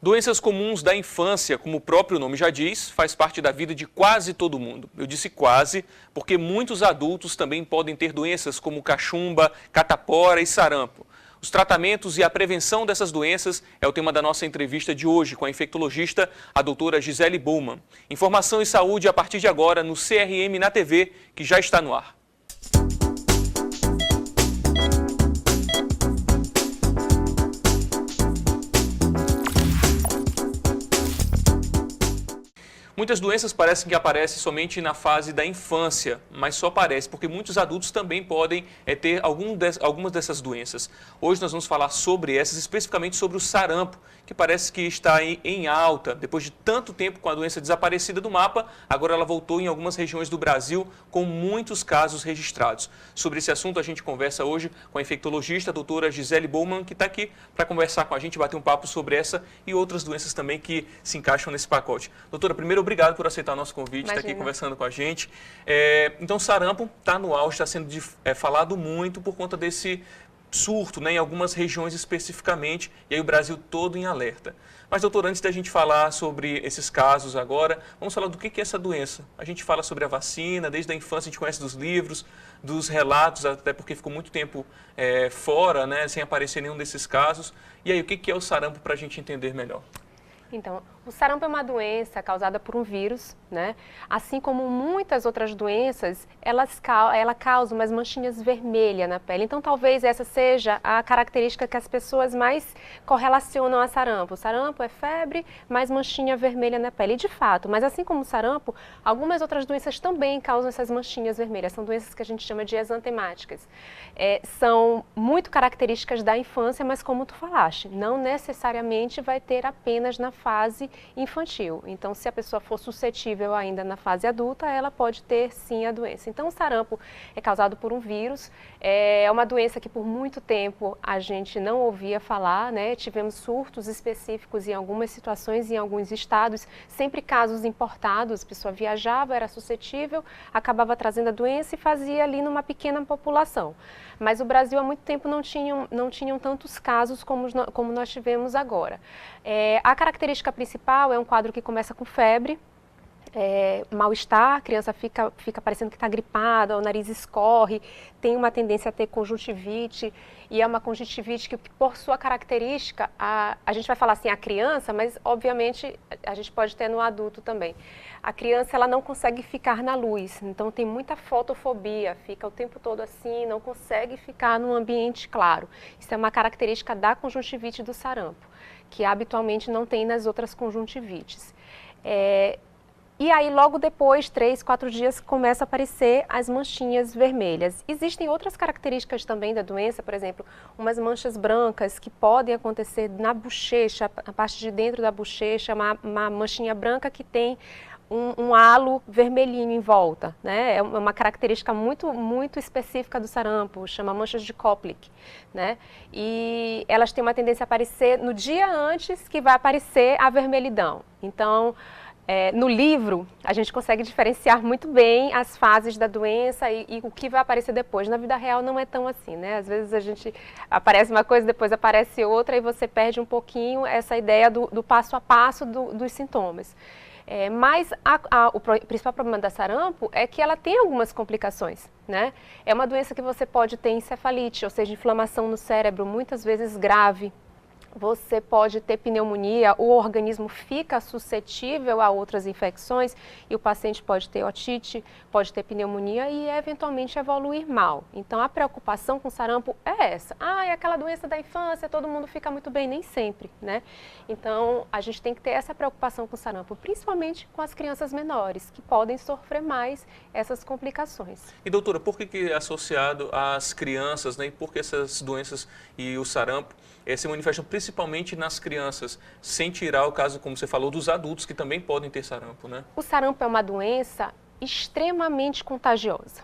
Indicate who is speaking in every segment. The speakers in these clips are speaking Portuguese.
Speaker 1: Doenças comuns da infância, como o próprio nome já diz, faz parte da vida de quase todo mundo. Eu disse quase, porque muitos adultos também podem ter doenças como cachumba, catapora e sarampo. Os tratamentos e a prevenção dessas doenças é o tema da nossa entrevista de hoje com a infectologista, a doutora Gisele Bowman. Informação e saúde a partir de agora no CRM na TV, que já está no ar. Muitas doenças parecem que aparecem somente na fase da infância, mas só aparece porque muitos adultos também podem ter algumas dessas doenças. Hoje nós vamos falar sobre essas, especificamente sobre o sarampo, que parece que está em alta. Depois de tanto tempo com a doença desaparecida do mapa, agora ela voltou em algumas regiões do Brasil com muitos casos registrados. Sobre esse assunto a gente conversa hoje com a infectologista, a doutora Gisele Bowman, que está aqui para conversar com a gente, bater um papo sobre essa e outras doenças também que se encaixam nesse pacote. Doutora, primeiro, obrigado por aceitar o nosso convite, estar aqui conversando com a gente. Então, sarampo está no auge, está sendo falado muito por conta desse surto, né, em algumas regiões especificamente, e aí o Brasil todo em alerta. Mas, doutor, antes da gente falar sobre esses casos agora, vamos falar do que é essa doença. A gente fala sobre a vacina, desde a infância a gente conhece dos livros, dos relatos, até porque ficou muito tempo fora, né, sem aparecer nenhum desses casos. E aí, o que é o sarampo para a gente entender melhor?
Speaker 2: Então, o sarampo é uma doença causada por um vírus, né? Assim como muitas outras doenças, ela causa umas manchinhas vermelhas na pele. Então, talvez essa seja a característica que as pessoas mais correlacionam a sarampo. O sarampo é febre, mais manchinha vermelha na pele. E de fato, mas assim como o sarampo, algumas outras doenças também causam essas manchinhas vermelhas. São doenças que a gente chama de exantemáticas. São muito características da infância, mas como tu falaste, não necessariamente vai ter apenas na fase infantil. Então, se a pessoa for suscetível ainda na fase adulta, ela pode ter sim a doença. Então, o sarampo é causado por um vírus, é uma doença que por muito tempo a gente não ouvia falar, né? Tivemos surtos específicos em algumas situações, em alguns estados, sempre casos importados, a pessoa viajava, era suscetível, acabava trazendo a doença e fazia ali numa pequena população. Mas o Brasil há muito tempo não tinham tantos casos como nós tivemos agora. A característica principal é um quadro que começa com febre, mal-estar, a criança fica parecendo que está gripada, o nariz escorre, tem uma tendência a ter conjuntivite, e é uma conjuntivite que, por sua característica, a gente vai falar assim, a criança, mas obviamente a gente pode ter no adulto também. A criança, ela não consegue ficar na luz, então tem muita fotofobia, fica o tempo todo assim, não consegue ficar num ambiente claro. Isso é uma característica da conjuntivite do sarampo, que habitualmente não tem nas outras conjuntivites. E aí, logo depois, 3, 4 dias, começa a aparecer as manchinhas vermelhas. Existem outras características também da doença, por exemplo, umas manchas brancas que podem acontecer na bochecha, a parte de dentro da bochecha, uma manchinha branca que tem um halo vermelhinho em volta, né? É uma característica muito específica do sarampo, chama manchas de Koplik, né? E elas têm uma tendência a aparecer no dia antes que vai aparecer a vermelhidão. Então, no livro, a gente consegue diferenciar muito bem as fases da doença e o que vai aparecer depois. Na vida real não é tão assim, né? Às vezes a gente aparece uma coisa, depois aparece outra e você perde um pouquinho essa ideia do passo a passo dos sintomas. Mas o principal problema da sarampo é que ela tem algumas complicações, né? É uma doença que você pode ter encefalite, ou seja, inflamação no cérebro, muitas vezes grave. Você pode ter pneumonia, o organismo fica suscetível a outras infecções e o paciente pode ter otite, pode ter pneumonia e eventualmente evoluir mal. Então a preocupação com sarampo é essa. É aquela doença da infância, todo mundo fica muito bem, nem sempre, né? Então a gente tem que ter essa preocupação com sarampo, principalmente com as crianças menores, que podem sofrer mais essas complicações.
Speaker 1: E doutora, por que é associado às crianças, né? E por que essas doenças e o sarampo se manifestam principalmente nas crianças, sem tirar o caso, como você falou, dos adultos que também podem ter sarampo, né?
Speaker 2: O sarampo é uma doença extremamente contagiosa.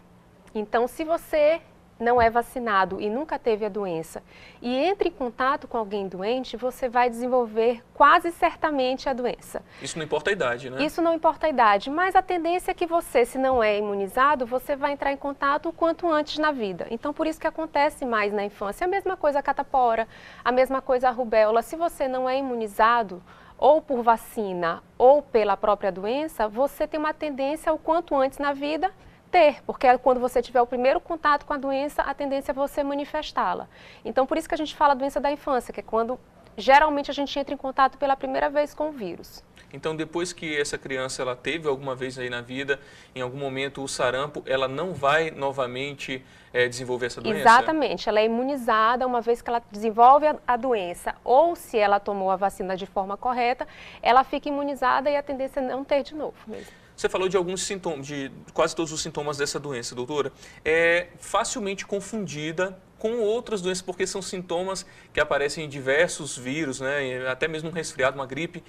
Speaker 2: Então, se você não é vacinado e nunca teve a doença e entra em contato com alguém doente, você vai desenvolver quase certamente a doença.
Speaker 1: Isso não importa a idade, né?
Speaker 2: Isso não importa a idade, mas a tendência é que você, se não é imunizado, você vai entrar em contato o quanto antes na vida. Então, por isso que acontece mais na infância. A mesma coisa a catapora, a mesma coisa a rubéola. Se você não é imunizado, ou por vacina ou pela própria doença, você tem uma tendência o quanto antes na vida ter, porque quando você tiver o primeiro contato com a doença, a tendência é você manifestá-la. Então, por isso que a gente fala doença da infância, que é quando geralmente a gente entra em contato pela primeira vez com o vírus.
Speaker 1: Então, depois que essa criança ela teve alguma vez aí na vida, em algum momento o sarampo, ela não vai novamente desenvolver essa doença?
Speaker 2: Exatamente, ela é imunizada uma vez que ela desenvolve a doença, ou se ela tomou a vacina de forma correta, ela fica imunizada e a tendência é não ter de novo mesmo.
Speaker 1: Você falou de alguns sintomas, de quase todos os sintomas dessa doença, doutora. É facilmente confundida com outras doenças, porque são sintomas que aparecem em diversos vírus, né? Até mesmo um resfriado, uma gripe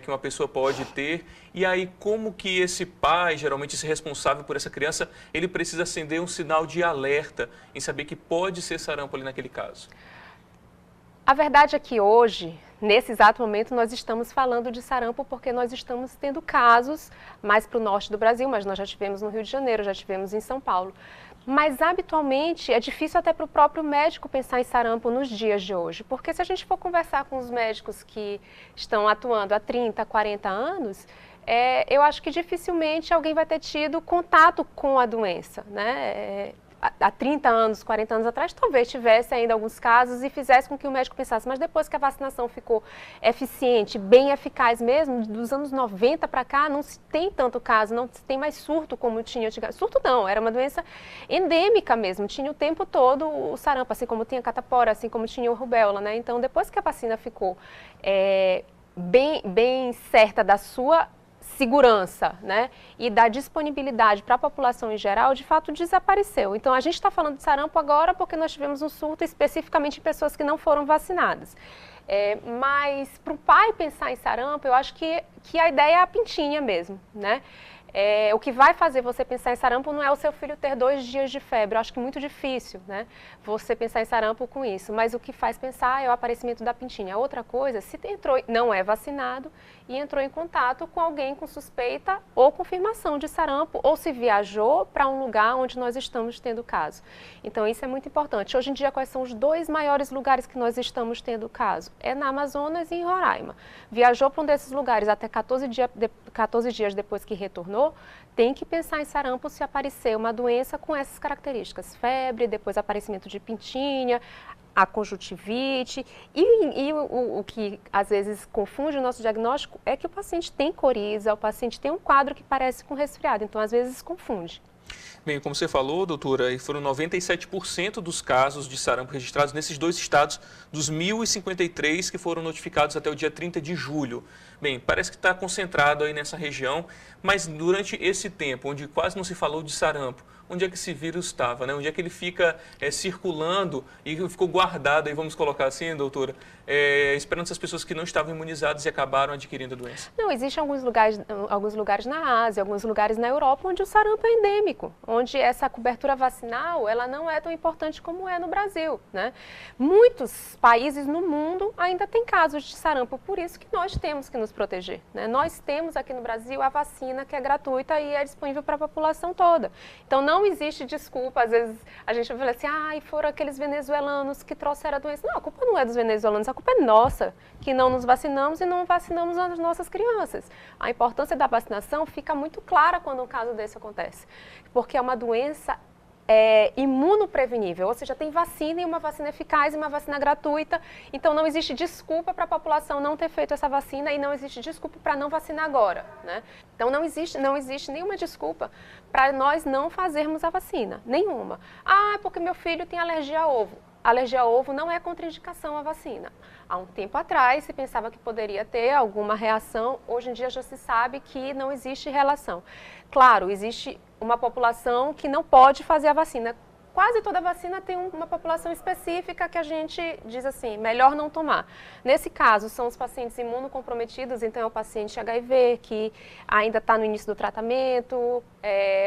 Speaker 1: que uma pessoa pode ter. E aí, como que esse pai, geralmente esse responsável por essa criança, ele precisa acender um sinal de alerta em saber que pode ser sarampo ali naquele caso?
Speaker 2: A verdade é que hoje, nesse exato momento, nós estamos falando de sarampo porque nós estamos tendo casos mais para o norte do Brasil, mas nós já tivemos no Rio de Janeiro, já tivemos em São Paulo. Mas, habitualmente, é difícil até para o próprio médico pensar em sarampo nos dias de hoje, porque se a gente for conversar com os médicos que estão atuando há 30, 40 anos, eu acho que dificilmente alguém vai ter tido contato com a doença, né? Há 30 anos, 40 anos atrás, talvez tivesse ainda alguns casos e fizesse com que o médico pensasse, mas depois que a vacinação ficou eficiente, bem eficaz mesmo, dos anos 90 para cá, não se tem tanto caso, não se tem mais surto como tinha antigamente. Surto não, era uma doença endêmica mesmo, tinha o tempo todo o sarampo, assim como tinha catapora, assim como tinha o rubéola, né? Então, depois que a vacina ficou bem certa da sua segurança, né, e da disponibilidade para a população em geral, de fato desapareceu. Então, a gente está falando de sarampo agora porque nós tivemos um surto especificamente em pessoas que não foram vacinadas. Mas para o pai pensar em sarampo, eu acho que a ideia é a pintinha mesmo, né? O que vai fazer você pensar em sarampo não é o seu filho ter 2 dias de febre, eu acho que é muito difícil, né, você pensar em sarampo com isso, mas o que faz pensar é o aparecimento da pintinha. Outra coisa, se não é vacinado e entrou em contato com alguém com suspeita ou confirmação de sarampo, ou se viajou para um lugar onde nós estamos tendo caso. Então, isso é muito importante. Hoje em dia, quais são os 2 maiores lugares que nós estamos tendo caso? É na Amazonas e em Roraima. Viajou para um desses lugares até 14 dias depois que retornou, tem que pensar em sarampo se aparecer uma doença com essas características. Febre, depois aparecimento de pintinha, a conjuntivite. E o que às vezes confunde o nosso diagnóstico é que o paciente tem coriza, o paciente tem um quadro que parece com resfriado, então às vezes confunde.
Speaker 1: Bem, como você falou, doutora, foram 97% dos casos de sarampo registrados nesses 2 estados, dos 1.053 que foram notificados até o dia 30 de julho. Bem, parece que está concentrado aí nessa região, mas durante esse tempo, onde quase não se falou de sarampo, onde é que esse vírus estava, né? Onde é que ele fica circulando e ficou guardado, aí vamos colocar assim, doutora, esperando essas pessoas que não estavam imunizadas e acabaram adquirindo a doença?
Speaker 2: Não, existem alguns lugares na Ásia, alguns lugares na Europa onde o sarampo é endêmico, onde essa cobertura vacinal ela não é tão importante como é no Brasil, né? Muitos países no mundo ainda têm casos de sarampo, por isso que nós temos que nos proteger, né? Nós temos aqui no Brasil a vacina que é gratuita e é disponível para a população toda. Então, não existe desculpa, às vezes a gente vai falar assim, foram aqueles venezuelanos que trouxeram a doença. Não, a culpa não é dos venezuelanos, a culpa é nossa, que não nos vacinamos e não vacinamos as nossas crianças. A importância da vacinação fica muito clara quando um caso desse acontece, porque é uma doença imunoprevenível, ou seja, tem vacina e uma vacina eficaz e uma vacina gratuita, então não existe desculpa para a população não ter feito essa vacina e não existe desculpa para não vacinar agora, né? Então não existe nenhuma desculpa para nós não fazermos a vacina, nenhuma. Porque meu filho tem alergia a ovo. Alergia a ovo não é contraindicação à vacina. Há um tempo atrás se pensava que poderia ter alguma reação, hoje em dia já se sabe que não existe relação. Claro, existe uma população que não pode fazer a vacina. Quase toda vacina tem uma população específica que a gente diz assim, melhor não tomar. Nesse caso, são os pacientes imunocomprometidos, então é o paciente HIV que ainda está no início do tratamento,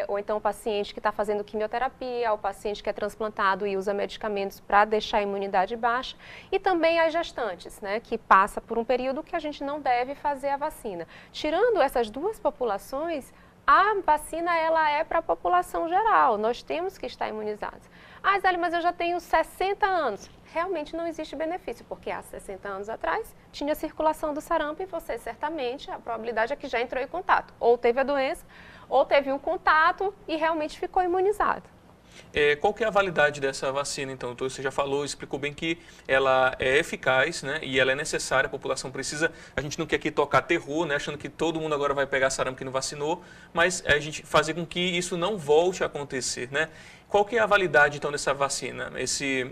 Speaker 2: ou então o paciente que está fazendo quimioterapia, o paciente que é transplantado e usa medicamentos para deixar a imunidade baixa, e também as gestantes, né, que passa por um período que a gente não deve fazer a vacina. Tirando essas 2 populações, A vacina, ela é para a população geral, nós temos que estar imunizados. Ah, Zélia, mas eu já tenho 60 anos. Realmente não existe benefício, porque há 60 anos atrás tinha circulação do sarampo e você certamente, a probabilidade é que já entrou em contato. Ou teve a doença, ou teve um contato e realmente ficou imunizado.
Speaker 1: Qual que é a validade dessa vacina, então? Você já falou, explicou bem que ela é eficaz, né? E ela é necessária, a população precisa. A gente não quer aqui tocar terror, né? Achando que todo mundo agora vai pegar sarampo que não vacinou, mas a gente fazer com que isso não volte a acontecer, né? Qual que é a validade, então, dessa vacina?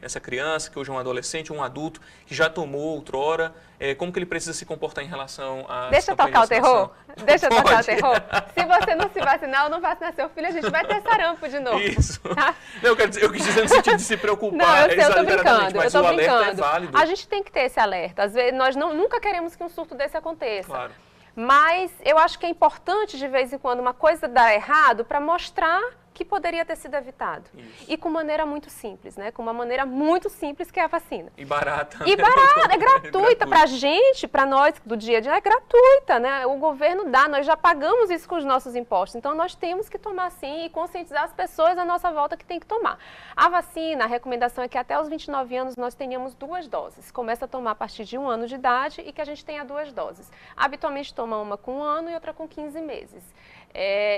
Speaker 1: Essa criança, que hoje é um adolescente, um adulto, que já tomou outrora, como que ele precisa se comportar em relação a...
Speaker 2: Deixa eu tocar o terror? Deixa eu tocar o terror? Se você não se vacinar ou não vacinar seu filho, a gente vai ter sarampo de novo.
Speaker 1: Isso.
Speaker 2: Tá?
Speaker 1: Não, eu quis dizer no sentido de se preocupar.
Speaker 2: Não, eu sei, eu tô brincando,
Speaker 1: mas
Speaker 2: eu tô
Speaker 1: o alerta
Speaker 2: brincando.
Speaker 1: é válido.
Speaker 2: A gente tem que ter esse alerta. Às vezes, nós nunca queremos que um surto desse aconteça.
Speaker 1: Claro.
Speaker 2: Mas eu acho que é importante, de vez em quando, uma coisa dar errado para mostrar que poderia ter sido evitado.
Speaker 1: Isso.
Speaker 2: E com maneira muito simples, né? Com uma maneira muito simples, que é a vacina.
Speaker 1: E barata.
Speaker 2: E barata, é gratuita para a gente, para nós do dia a dia, é gratuita, né? O governo dá, nós já pagamos isso com os nossos impostos. Então, nós temos que tomar sim e conscientizar as pessoas à nossa volta que tem que tomar. A vacina, a recomendação é que até os 29 anos nós tenhamos 2 doses. Começa a tomar a partir de 1 ano de idade e que a gente tenha 2 doses. Habitualmente toma uma com 1 ano e outra com 15 meses.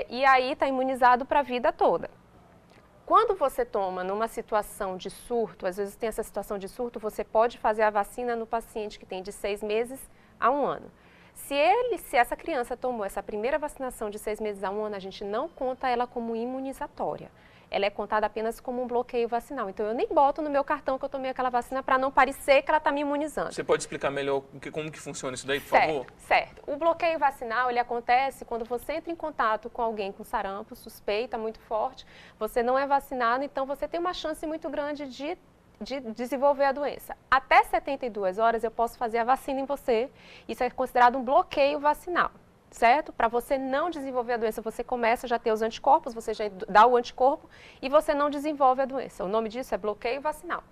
Speaker 2: E aí está imunizado para a vida toda. Quando você toma numa situação de surto, às vezes tem essa situação de surto, você pode fazer a vacina no paciente que tem de 6 meses a 1 ano. Se essa criança tomou essa primeira vacinação de 6 meses a 1 ano, a gente não conta ela como imunizatória. Ela é contada apenas como um bloqueio vacinal. Então, eu nem boto no meu cartão que eu tomei aquela vacina para não parecer que ela está me imunizando.
Speaker 1: Você pode explicar melhor como que funciona isso daí, por favor?
Speaker 2: Certo. O bloqueio vacinal, ele acontece quando você entra em contato com alguém com sarampo, suspeita muito forte, você não é vacinado, então você tem uma chance muito grande de desenvolver a doença. Até 72 horas eu posso fazer a vacina em você, isso é considerado um bloqueio vacinal. Certo? Para você não desenvolver a doença, você começa já a ter os anticorpos, você já dá o anticorpo e você não desenvolve a doença. O nome disso é bloqueio vacinal.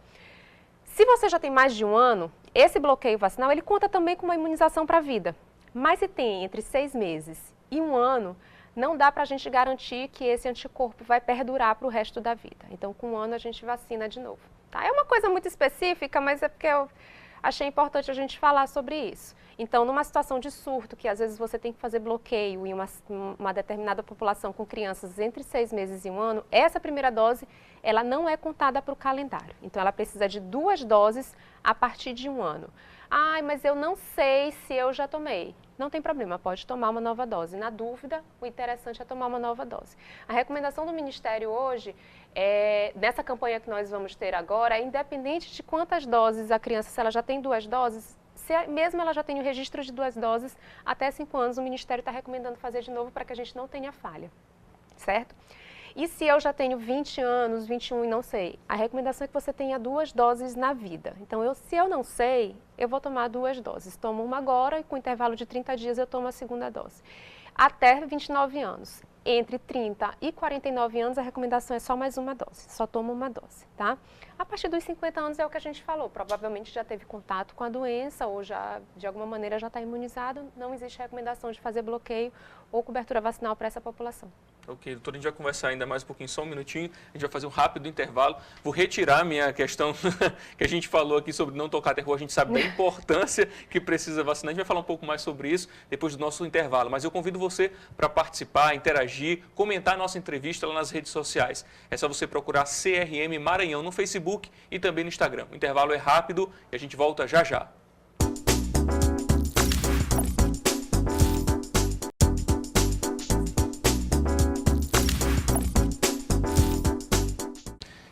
Speaker 2: Se você já tem mais de 1 ano, esse bloqueio vacinal, ele conta também com uma imunização para a vida. Mas se tem entre 6 meses e 1 ano, não dá para a gente garantir que esse anticorpo vai perdurar para o resto da vida. Então, com 1 ano, a gente vacina de novo. Tá? É uma coisa muito específica, mas é porque eu achei importante a gente falar sobre isso. Então, numa situação de surto, que às vezes você tem que fazer bloqueio em uma determinada população com crianças entre 6 meses e 1 ano, essa primeira dose, ela não é contada para o calendário. Então, ela precisa de 2 doses a partir de 1 ano. Ai, mas eu não sei se eu já tomei. Não tem problema, pode tomar uma nova dose. Na dúvida, o interessante é tomar uma nova dose. A recomendação do Ministério hoje, nessa campanha que nós vamos ter agora, é independente de quantas doses a criança, se ela já tem 2 doses, se mesmo ela já tem o registro de 2 doses, até 5 anos o Ministério está recomendando fazer de novo para que a gente não tenha falha, certo? E se eu já tenho 20 anos, 21 e não sei, a recomendação é que você tenha 2 doses na vida. Então, se eu não sei, eu vou tomar 2 doses. Tomo uma agora e com intervalo de 30 dias eu tomo a segunda dose. Até 29 anos. Entre 30 e 49 anos, a recomendação é só mais uma dose, só toma uma dose, tá? A partir dos 50 anos é o que a gente falou, provavelmente já teve contato com a doença ou já, de alguma maneira, já está imunizado, não existe recomendação de fazer bloqueio ou cobertura vacinal para essa população.
Speaker 1: Ok, doutor, a gente vai conversar ainda mais um pouquinho, só um minutinho, a gente vai fazer um rápido intervalo. Vou retirar minha questão que a gente falou aqui sobre não tocar terror, a gente sabe da importância que precisa vacinar, a gente vai falar um pouco mais sobre isso depois do nosso intervalo, mas eu convido você para participar, interagir, comentar a nossa entrevista lá nas redes sociais. É só você procurar CRM Maranhão no Facebook e também no Instagram. O intervalo é rápido e a gente volta já já.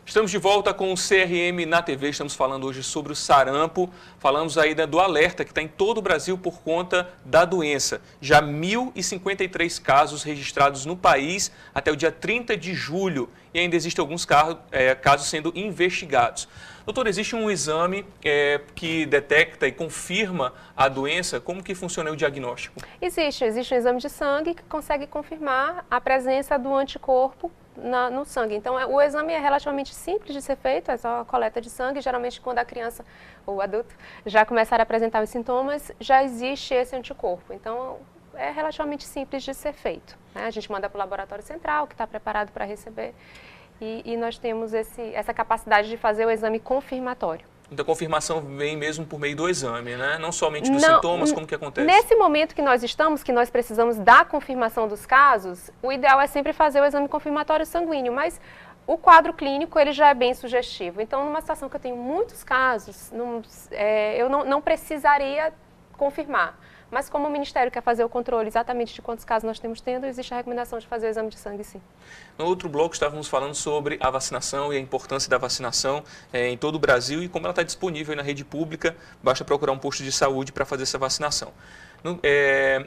Speaker 1: Estamos de volta com o CRM na TV, estamos falando hoje sobre o sarampo, falamos aí do alerta que está em todo o Brasil por conta da doença. Já 1.053 casos registrados no país até o dia 30 de julho e ainda existem alguns casos sendo investigados. Doutor, existe um exame que detecta e confirma a doença? Como que funciona o diagnóstico?
Speaker 2: Existe um exame de sangue que consegue confirmar a presença do anticorpo no sangue. Então, o exame é relativamente simples de ser feito, é só a coleta de sangue. Geralmente, quando a criança ou o adulto já começar a apresentar os sintomas, já existe esse anticorpo. Então, é relativamente simples de ser feito, né? A gente manda para o laboratório central, que está preparado para receber, e nós temos essa capacidade de fazer o exame confirmatório.
Speaker 1: Então, a confirmação vem mesmo por meio do exame, né? Não somente dos sintomas, como que acontece?
Speaker 2: Nesse momento que nós estamos, que nós precisamos da confirmação dos casos, o ideal é sempre fazer o exame confirmatório sanguíneo, mas o quadro clínico ele já é bem sugestivo. Então, numa situação que eu tenho muitos casos, eu não precisaria confirmar. Mas como o Ministério quer fazer o controle exatamente de quantos casos nós temos tendo, existe a recomendação de fazer o exame de sangue, sim.
Speaker 1: No outro bloco, estávamos falando sobre a vacinação e a importância da vacinação em todo o Brasil e como ela está disponível na rede pública, basta procurar um posto de saúde para fazer essa vacinação.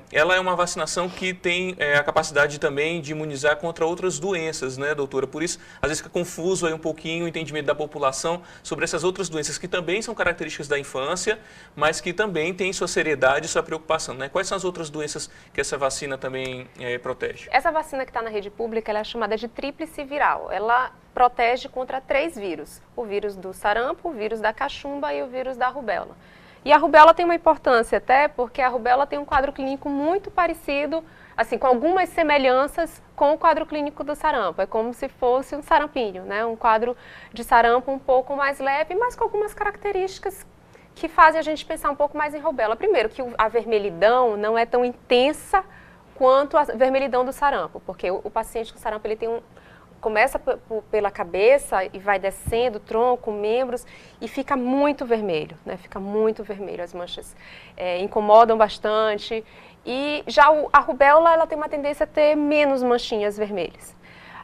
Speaker 1: Ela é uma vacinação que tem a capacidade também de imunizar contra outras doenças, né, doutora? Por isso, às vezes fica confuso aí um pouquinho o entendimento da população sobre essas outras doenças que também são características da infância, mas que também têm sua seriedade e sua preocupação, né? Quais são as outras doenças que essa vacina também protege?
Speaker 2: Essa vacina que está na rede pública, ela é chamada de tríplice viral. Ela protege contra 3 vírus: o vírus do sarampo, o vírus da cachumba e o vírus da rubéola. E a rubéola tem uma importância até porque a rubéola tem um quadro clínico muito parecido, assim, com algumas semelhanças com o quadro clínico do sarampo. É como se fosse um sarampinho, né? Um quadro de sarampo um pouco mais leve, mas com algumas características que fazem a gente pensar um pouco mais em rubéola. Primeiro, que a vermelhidão não é tão intensa quanto a vermelhidão do sarampo, porque o paciente com sarampo ele tem começa pela cabeça e vai descendo, tronco, membros, e fica muito vermelho, né? Fica muito vermelho, as manchas incomodam bastante. E já a rubéola, ela tem uma tendência a ter menos manchinhas vermelhas.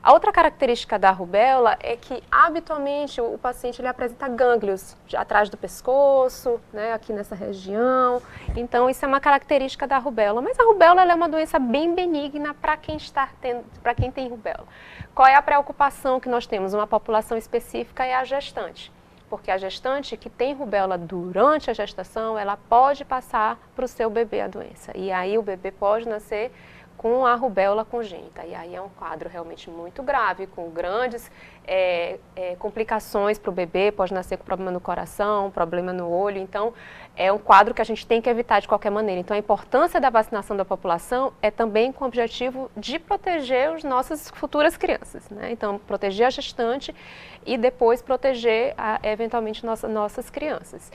Speaker 2: A outra característica da rubéola é que, habitualmente, o paciente ele apresenta gânglios atrás do pescoço, né, aqui nessa região. Então, isso é uma característica da rubéola. Mas a rubéola ela é uma doença bem benigna para quem tem rubéola. Qual é a preocupação que nós temos? Uma população específica é a gestante. Porque a gestante que tem rubéola durante a gestação, ela pode passar para o seu bebê a doença. E aí o bebê pode nascer com a rubéola congênita. E aí é um quadro realmente muito grave, com grandes complicações para o bebê, pode nascer com problema no coração, problema no olho. Então, é um quadro que a gente tem que evitar de qualquer maneira. Então, a importância da vacinação da população é também com o objetivo de proteger as nossas futuras crianças, né? Então, proteger a gestante e depois proteger, eventualmente, nossas crianças.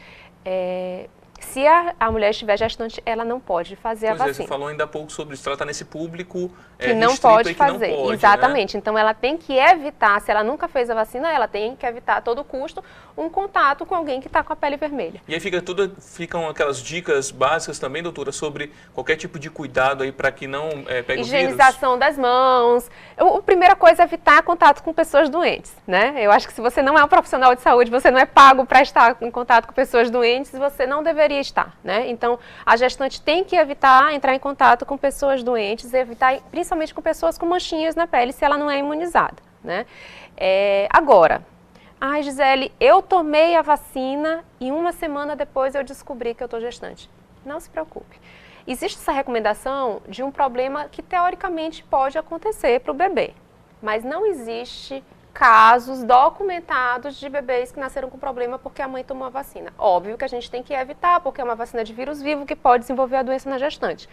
Speaker 2: Se a mulher estiver gestante, ela não pode fazer a vacina.
Speaker 1: Você falou ainda há pouco sobre isso, ela está nesse público
Speaker 2: que não pode fazer,
Speaker 1: não pode,
Speaker 2: exatamente.
Speaker 1: Né?
Speaker 2: Então, ela tem que evitar, se ela nunca fez a vacina, ela tem que evitar a todo custo um contato com alguém que está com a pele vermelha.
Speaker 1: E aí ficam aquelas dicas básicas também, doutora, sobre qualquer tipo de cuidado aí para que não pegue o vírus?
Speaker 2: Higienização das mãos. A primeira coisa é evitar contato com pessoas doentes, né? Eu acho que se você não é um profissional de saúde, você não é pago para estar em contato com pessoas doentes, você não deveria estar, né? Então, a gestante tem que evitar entrar em contato com pessoas doentes, evitar principalmente com pessoas com manchinhas na pele, se ela não é imunizada, né? Agora, Gisele, eu tomei a vacina e uma semana depois eu descobri que eu estou gestante. Não se preocupe. Existe essa recomendação de um problema que teoricamente pode acontecer para o bebê, mas não existe casos documentados de bebês que nasceram com problema porque a mãe tomou a vacina. Óbvio que a gente tem que evitar, porque é uma vacina de vírus vivo que pode desenvolver a doença na gestante.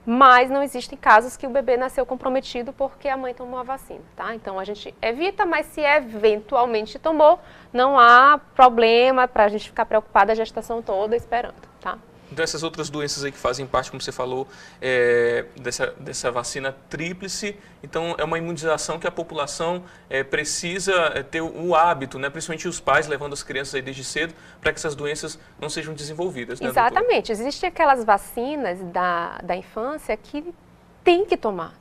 Speaker 2: Mas não existem casos que o bebê nasceu comprometido porque a mãe tomou a vacina, tá? Então, a gente evita, mas se eventualmente tomou, não há problema para a gente ficar preocupada a gestação toda esperando, tá?
Speaker 1: Então, essas outras doenças aí que fazem parte, como você falou, dessa vacina tríplice, então é uma imunização que a população precisa ter o hábito, né? Principalmente os pais levando as crianças aí desde cedo, para que essas doenças não sejam desenvolvidas, né,
Speaker 2: exatamente. Existem aquelas vacinas da infância que tem que tomar,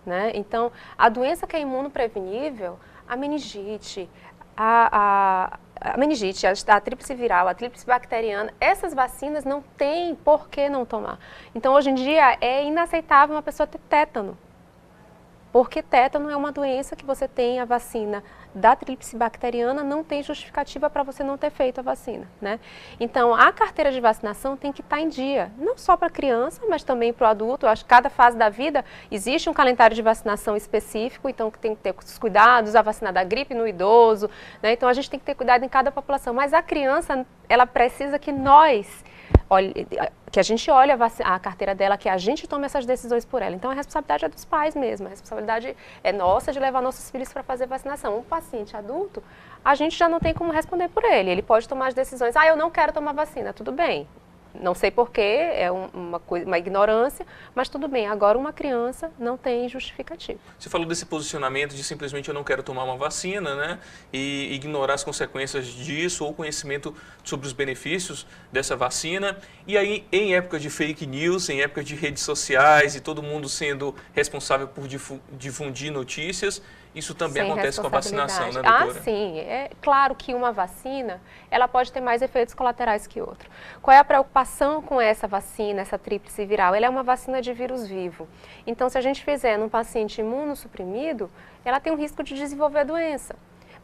Speaker 2: né? Então, a doença que é imunoprevenível, a meningite, a meningite, a tríplice viral, a tríplice bacteriana, essas vacinas não tem por que não tomar. Então, hoje em dia, é inaceitável uma pessoa ter tétano, porque tétano é uma doença que você tem a vacina da tríplice bacteriana, não tem justificativa para você não ter feito a vacina, né? Então, a carteira de vacinação tem que estar em dia, não só para a criança, mas também para o adulto. Eu acho que cada fase da vida existe um calendário de vacinação específico, então tem que ter os cuidados, a vacina da gripe no idoso, né? Então, a gente tem que ter cuidado em cada população, mas a criança, ela precisa que nós que a gente olha a carteira dela, que a gente toma essas decisões por ela. Então, a responsabilidade é dos pais mesmo, a responsabilidade é nossa de levar nossos filhos para fazer vacinação. Um paciente adulto, a gente já não tem como responder por ele. Ele pode tomar as decisões, eu não quero tomar vacina, tudo bem. Não sei porquê, é uma ignorância, mas tudo bem. Agora, uma criança não tem justificativo.
Speaker 1: Você falou desse posicionamento de simplesmente eu não quero tomar uma vacina, né? E ignorar as consequências disso ou conhecimento sobre os benefícios dessa vacina. E aí, em época de fake news, em época de redes sociais e todo mundo sendo responsável por difundir notícias, isso também acontece com a vacinação, né, doutora?
Speaker 2: Sim. É claro que uma vacina, ela pode ter mais efeitos colaterais que outra. Qual é a preocupação com essa vacina, essa tríplice viral? Ela é uma vacina de vírus vivo. Então, se a gente fizer num paciente imunossuprimido, ela tem um risco de desenvolver a doença.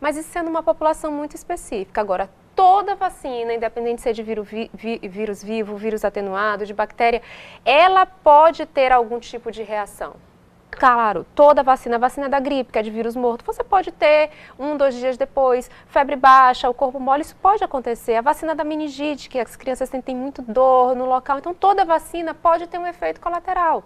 Speaker 2: Mas isso sendo uma população muito específica. Agora, toda vacina, independente de ser de vírus vivo, vírus atenuado, de bactéria, ela pode ter algum tipo de reação. Claro, toda vacina, a vacina da gripe, que é de vírus morto, você pode ter 1, 2 dias depois, febre baixa, o corpo mole, isso pode acontecer. A vacina da meningite, que as crianças sentem muito dor no local, então toda vacina pode ter um efeito colateral.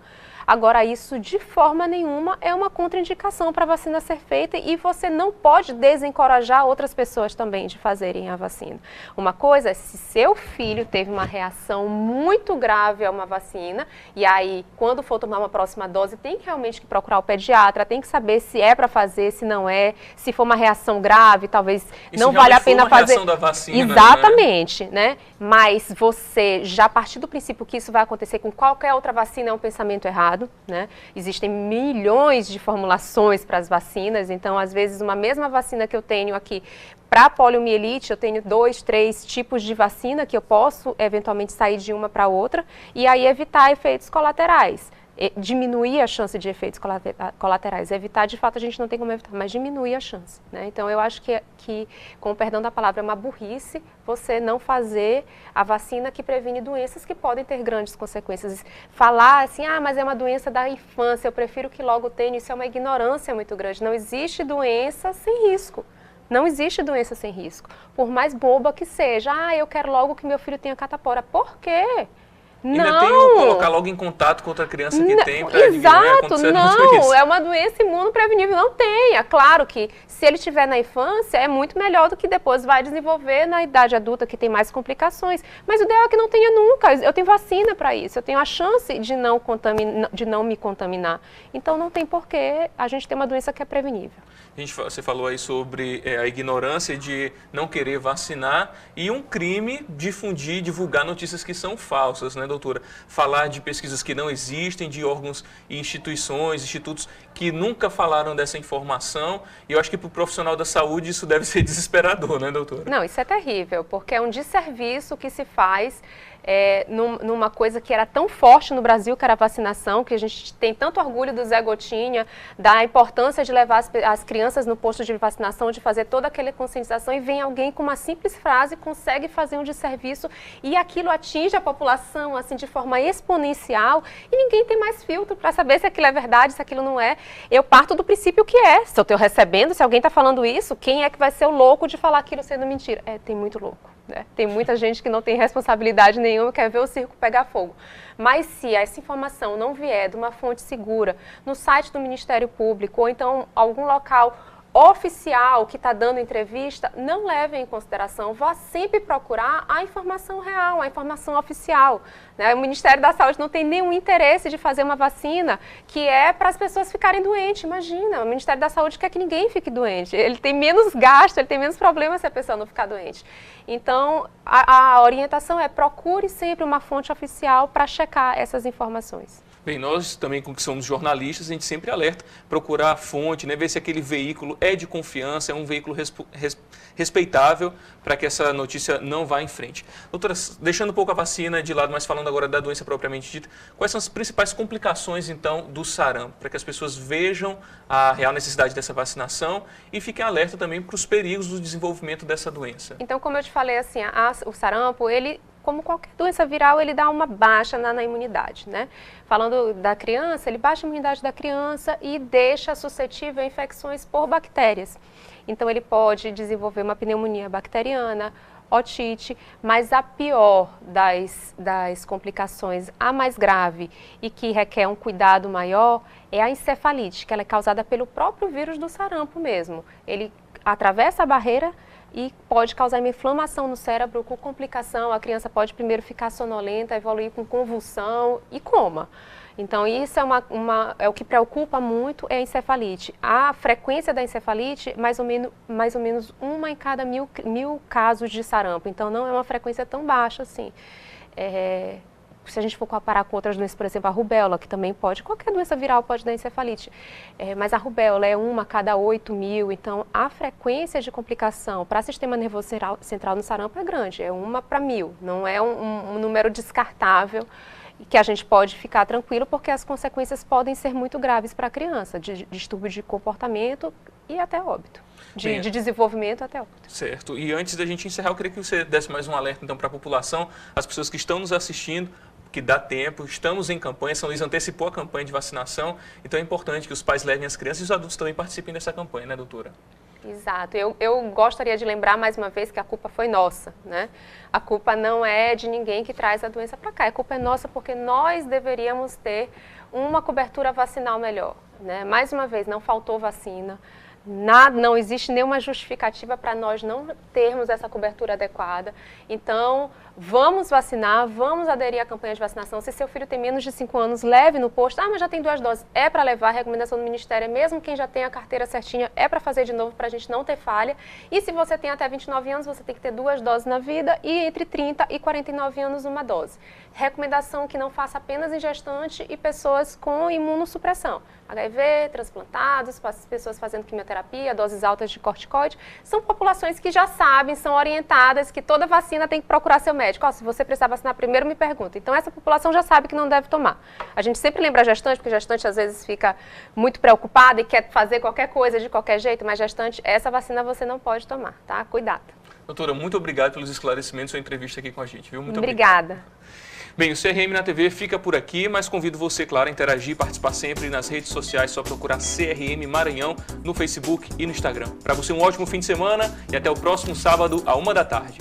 Speaker 2: Agora, isso de forma nenhuma é uma contraindicação para a vacina ser feita e você não pode desencorajar outras pessoas também de fazerem a vacina. Uma coisa é se seu filho teve uma reação muito grave a uma vacina e aí, quando for tomar uma próxima dose, tem que realmente procurar o pediatra, tem que saber se é para fazer, se não é, se for uma reação grave, talvez não vale a pena fazer.
Speaker 1: Reação da vacina,
Speaker 2: exatamente, né? Mas você já partir do princípio que isso vai acontecer com qualquer outra vacina é um pensamento errado. Né? Existem milhões de formulações para as vacinas, então às vezes uma mesma vacina que eu tenho aqui para poliomielite, eu tenho 2, 3 tipos de vacina que eu posso eventualmente sair de uma para outra e aí evitar efeitos colaterais. Diminuir a chance de efeitos colaterais. Evitar, de fato, a gente não tem como evitar, mas diminuir a chance. Né? Então, eu acho que, com o perdão da palavra, é uma burrice você não fazer a vacina que previne doenças que podem ter grandes consequências. Falar assim, mas é uma doença da infância, eu prefiro que logo tenha, isso é uma ignorância muito grande. Não existe doença sem risco. Não existe doença sem risco. Por mais boba que seja, eu quero logo que meu filho tenha catapora. Por quê?
Speaker 1: Ainda tem o colocar logo em contato com outra criança que tem para
Speaker 2: exato, não, é uma doença imunoprevenível, não tem. É claro que se ele estiver na infância é muito melhor do que depois vai desenvolver na idade adulta que tem mais complicações. Mas o ideal é que não tenha nunca, eu tenho vacina para isso, eu tenho a chance de não me contaminar. Então não tem porquê a gente ter uma doença que é prevenível.
Speaker 1: Você falou aí sobre a ignorância de não querer vacinar e um crime difundir, divulgar notícias que são falsas, né, doutora? Falar de pesquisas que não existem, de órgãos e instituições, institutos que nunca falaram dessa informação. E eu acho que para o profissional da saúde isso deve ser desesperador, né, doutora?
Speaker 2: Não, isso é terrível, porque é um desserviço que se faz numa coisa que era tão forte no Brasil, que era a vacinação, que a gente tem tanto orgulho do Zé Gotinha, da importância de levar as crianças no posto de vacinação, de fazer toda aquela conscientização, e vem alguém com uma simples frase, consegue fazer um desserviço, e aquilo atinge a população assim de forma exponencial, e ninguém tem mais filtro para saber se aquilo é verdade, se aquilo não é. Eu parto do princípio que é. Se eu estou recebendo, se alguém está falando isso, quem é que vai ser o louco de falar aquilo sendo mentira? Tem muito louco. Né? Tem muita gente que não tem responsabilidade nenhuma, quer ver o circo pegar fogo. Mas se essa informação não vier de uma fonte segura, no site do Ministério Público, ou então algum local oficial que está dando entrevista, não leve em consideração, vá sempre procurar a informação real, a informação oficial. Né? O Ministério da Saúde não tem nenhum interesse de fazer uma vacina que é para as pessoas ficarem doentes, imagina, o Ministério da Saúde quer que ninguém fique doente, ele tem menos gasto, ele tem menos problema se a pessoa não ficar doente. Então, a orientação é procure sempre uma fonte oficial para checar essas informações.
Speaker 1: Bem, nós também, que somos jornalistas, a gente sempre alerta, procurar a fonte, né, ver se aquele veículo é de confiança, é um veículo respeitável para que essa notícia não vá em frente. Doutora, deixando um pouco a vacina de lado, mas falando agora da doença propriamente dita, quais são as principais complicações, então, do sarampo, para que as pessoas vejam a real necessidade dessa vacinação e fiquem alerta também para os perigos do desenvolvimento dessa doença?
Speaker 2: Então, como eu te falei, assim, o sarampo, ele, como qualquer doença viral, ele dá uma baixa na imunidade, né? Falando da criança, ele baixa a imunidade da criança e deixa suscetível a infecções por bactérias. Então, ele pode desenvolver uma pneumonia bacteriana, otite, mas a pior das complicações, a mais grave e que requer um cuidado maior, é a encefalite, que ela é causada pelo próprio vírus do sarampo mesmo. Ele atravessa a barreira e pode causar uma inflamação no cérebro com complicação. A criança pode primeiro ficar sonolenta, evoluir com convulsão e coma. Então, isso é o que preocupa muito, é a encefalite. A frequência da encefalite, mais ou menos uma em cada mil casos de sarampo. Então, não é uma frequência tão baixa assim. Se a gente for comparar com outras doenças, por exemplo, a rubéola, que também pode, qualquer doença viral pode dar encefalite, mas a rubéola é uma a cada 8.000, então a frequência de complicação para o sistema nervoso central no sarampo é grande, é uma para 1.000, não é um número descartável que a gente pode ficar tranquilo, porque as consequências podem ser muito graves para a criança, de distúrbio de comportamento e até óbito. De desenvolvimento até óbito.
Speaker 1: Certo. E antes da gente encerrar, eu queria que você desse mais um alerta então para a população, as pessoas que estão nos assistindo, que dá tempo, estamos em campanha, São Luís antecipou a campanha de vacinação, então é importante que os pais levem as crianças e os adultos também participem dessa campanha, né, doutora?
Speaker 2: Exato. Eu gostaria de lembrar mais uma vez que a culpa foi nossa, né? A culpa não é de ninguém que traz a doença para cá, a culpa é nossa porque nós deveríamos ter uma cobertura vacinal melhor, né? Mais uma vez, não faltou vacina. Não existe nenhuma justificativa para nós não termos essa cobertura adequada. Então, vamos vacinar, vamos aderir à campanha de vacinação. Se seu filho tem menos de 5 anos, leve no posto. Mas já tem 2 doses. É para levar, a recomendação do Ministério é mesmo quem já tem a carteira certinha, é para fazer de novo para a gente não ter falha. E se você tem até 29 anos, você tem que ter 2 doses na vida e entre 30 e 49 anos uma dose. Recomendação que não faça apenas em gestante e pessoas com imunossupressão. HIV, transplantados, pessoas fazendo quimioterapia, doses altas de corticoide, são populações que já sabem, são orientadas que toda vacina tem que procurar seu médico. Se você precisar vacinar primeiro, me pergunta. Então, essa população já sabe que não deve tomar. A gente sempre lembra a gestante, porque a gestante às vezes fica muito preocupada e quer fazer qualquer coisa de qualquer jeito, mas gestante, essa vacina você não pode tomar, tá? Cuidado.
Speaker 1: Doutora, muito obrigado pelos esclarecimentos, sua entrevista aqui com a gente, viu? Muito
Speaker 2: obrigada.
Speaker 1: Bem, o CRM na TV fica por aqui, mas convido você, claro, a interagir e participar sempre nas redes sociais, só procurar CRM Maranhão no Facebook e no Instagram. Para você um ótimo fim de semana e até o próximo sábado, à 1 da tarde.